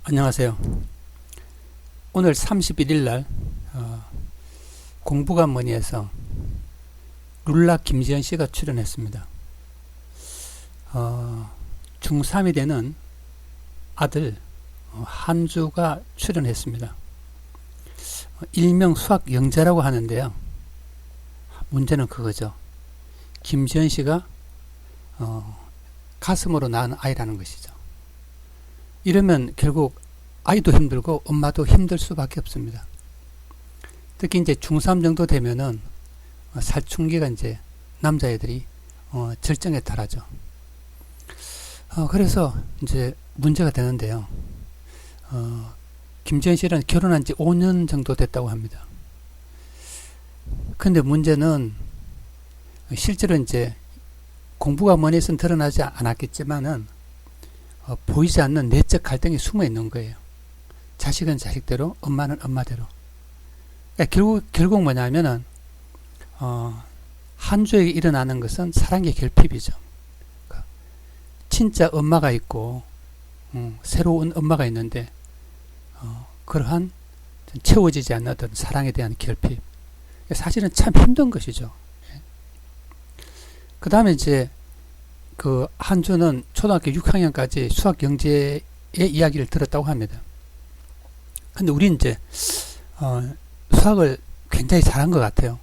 안녕하세요. 오늘 31일 날 공부가 뭐니에서 룰라 김지현 씨가 출연했습니다. 중3이 되는 아들 한주가 출연했습니다. 일명 수학 영재라고 하는데요. 문제는 그거죠. 김지현 씨가 가슴으로 낳은 아이라는 것이죠. 이러면 결국 아이도 힘들고 엄마도 힘들 수밖에 없습니다. 특히 이제 중3 정도 되면은 사춘기가 이제 남자애들이 절정에 달하죠. 그래서 이제 문제가 되는데요. 김지현 씨는 결혼한 지 5년 정도 됐다고 합니다. 근데 문제는 실제로 이제 공부가 뭐니에서는 드러나지 않았겠지만은 보이지 않는 내적 갈등이 숨어 있는 거예요. 자식은 자식대로, 엄마는 엄마대로. 그러니까 결국 뭐냐면은 한주에게 일어나는 것은 사랑의 결핍이죠. 그러니까 진짜 엄마가 있고 새로운 엄마가 있는데 그러한 채워지지 않는 어떤 사랑에 대한 결핍. 사실은 참 힘든 것이죠. 그 다음에 이제 그 한주는 초등학교 6학년까지 수학 영재의 이야기를 들었다고 합니다. 근데 우린 이제 수학을 굉장히 잘한 것 같아요.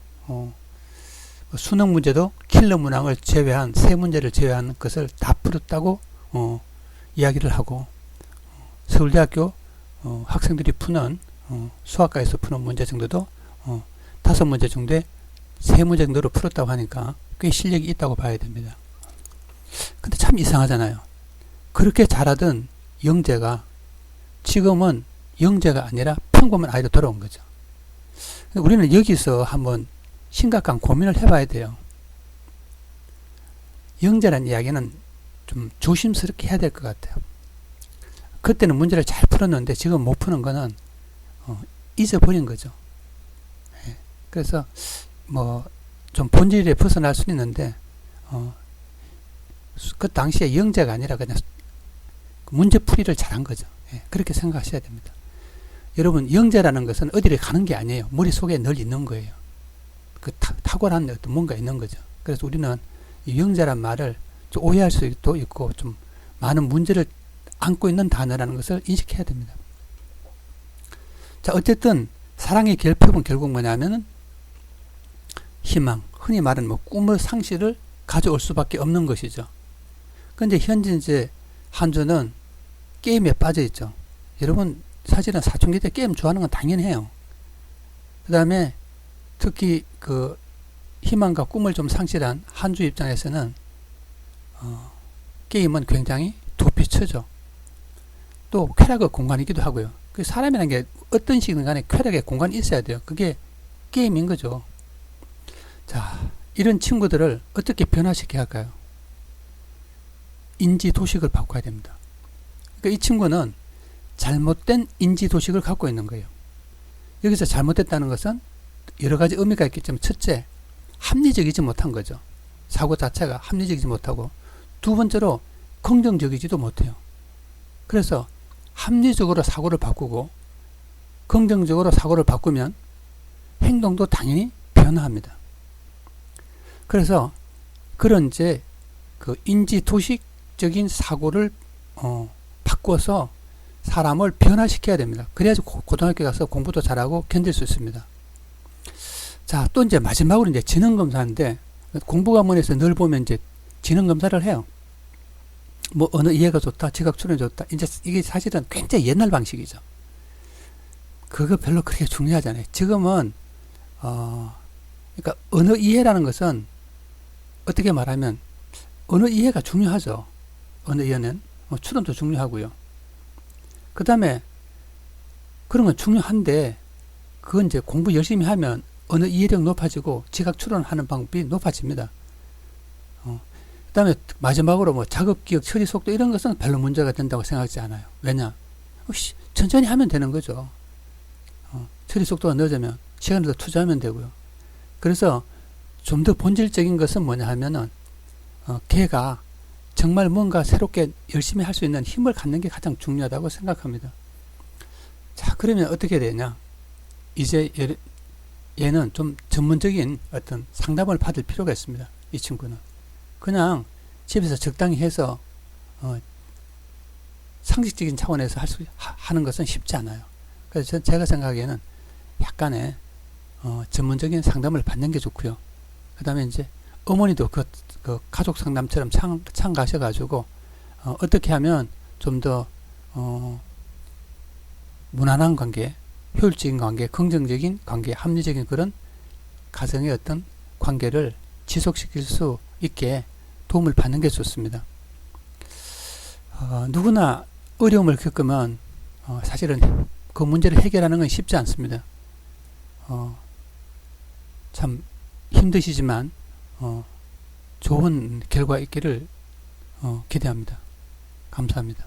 수능 문제도 킬러 문항을 제외한 세 문제를 제외한 것을 다 풀었다고 이야기를 하고 서울대학교 학생들이 푸는 수학과에서 푸는 문제 정도도 5문제 정도에 3문제 정도로 풀었다고 하니까 꽤 실력이 있다고 봐야 됩니다. 근데 참 이상하잖아요. 그렇게 잘하던 영재가 지금은 영재가 아니라 평범한 아이로 돌아온 거죠. 우리는 여기서 한번 심각한 고민을 해봐야 돼요. 영재라는 이야기는 좀 조심스럽게 해야 될 것 같아요. 그때는 문제를 잘 풀었는데 지금 못 푸는 거는 잊어버린 거죠. 그래서 뭐 좀 본질에 벗어날 수는 있는데 그 당시에 영재가 아니라 그냥 문제풀이를 잘한 거죠. 그렇게 생각하셔야 됩니다. 여러분, 영재라는 것은 어디를 가는 게 아니에요. 머릿속에 늘 있는 거예요. 그 탁월한 어떤 뭔가 있는 거죠. 그래서 우리는 이 영재란 말을 좀 오해할 수도 있고 좀 많은 문제를 안고 있는 단어라는 것을 인식해야 됩니다. 자, 어쨌든 사랑의 결핍은 결국 뭐냐면은 희망, 흔히 말하는 뭐 꿈의 상실을 가져올 수밖에 없는 것이죠. 근데 현재 이제 한주는 게임에 빠져 있죠. 여러분, 사실은 사춘기 때 게임 좋아하는 건 당연해요. 그 다음에 특히 그 희망과 꿈을 좀 상실한 한주 입장에서는 게임은 굉장히 도피처죠. 또 쾌락의 공간이기도 하고요. 그 사람이라는 게 어떤 식이든 간에 쾌락의 공간이 있어야 돼요. 그게 게임인 거죠. 자, 이런 친구들을 어떻게 변화시켜야 할까요? 인지도식을 바꿔야 됩니다. 그러니까 이 친구는 잘못된 인지도식을 갖고 있는 거예요. 여기서 잘못됐다는 것은 여러 가지 의미가 있겠지만, 첫째, 합리적이지 못한 거죠. 사고 자체가 합리적이지 못하고, 두 번째로 긍정적이지도 못해요. 그래서 합리적으로 사고를 바꾸고 긍정적으로 사고를 바꾸면 행동도 당연히 변화합니다. 그래서 그런 이제 그 인지도식적인 사고를 바꿔서 사람을 변화시켜야 됩니다. 그래야지 고등학교 가서 공부도 잘하고 견딜 수 있습니다. 자, 또 이제 마지막으로 이제 지능검사인데, 공부과문에서 늘 보면 이제 지능검사를 해요. 뭐 어느 이해가 좋다, 지각 추론이 좋다. 이제 이게 사실은 굉장히 옛날 방식이죠. 그거 별로 그렇게 중요하지 않아요. 지금은 그러니까 언어 이해라는 것은 어떻게 말하면 언어 이해가 중요하죠. 언어 이해는 추론도 중요하고요. 그 다음에 그런 건 중요한데, 그건 이제 공부 열심히 하면 언어 이해력 높아지고 지각 추론하는 방법이 높아집니다. 그 다음에 마지막으로 뭐 작업, 기억, 처리 속도 이런 것은 별로 문제가 된다고 생각하지 않아요. 왜냐? 천천히 하면 되는 거죠. 처리 속도가 늦으면 시간을 더 투자하면 되고요. 그래서 좀 더 본질적인 것은 뭐냐 하면은 걔가 정말 뭔가 새롭게 열심히 할 수 있는 힘을 갖는 게 가장 중요하다고 생각합니다. 그러면 어떻게 되냐? 이제 얘는 좀 전문적인 어떤 상담을 받을 필요가 있습니다. 이 친구는. 그냥 집에서 적당히 해서, 상식적인 차원에서 하는 것은 쉽지 않아요. 그래서 제가 생각하기에는 약간의, 전문적인 상담을 받는 게 좋고요. 그 다음에 이제 어머니도 그 가족 상담처럼 참가하셔가지고, 어떻게 하면 좀 더, 무난한 관계, 효율적인 관계, 긍정적인 관계, 합리적인 그런 가정의 어떤 관계를 지속시킬 수 있게 도움을 받는 게 좋습니다. 누구나 어려움을 겪으면 사실은 그 문제를 해결하는 건 쉽지 않습니다. 참 힘드시지만 좋은 결과 있기를 기대합니다. 감사합니다.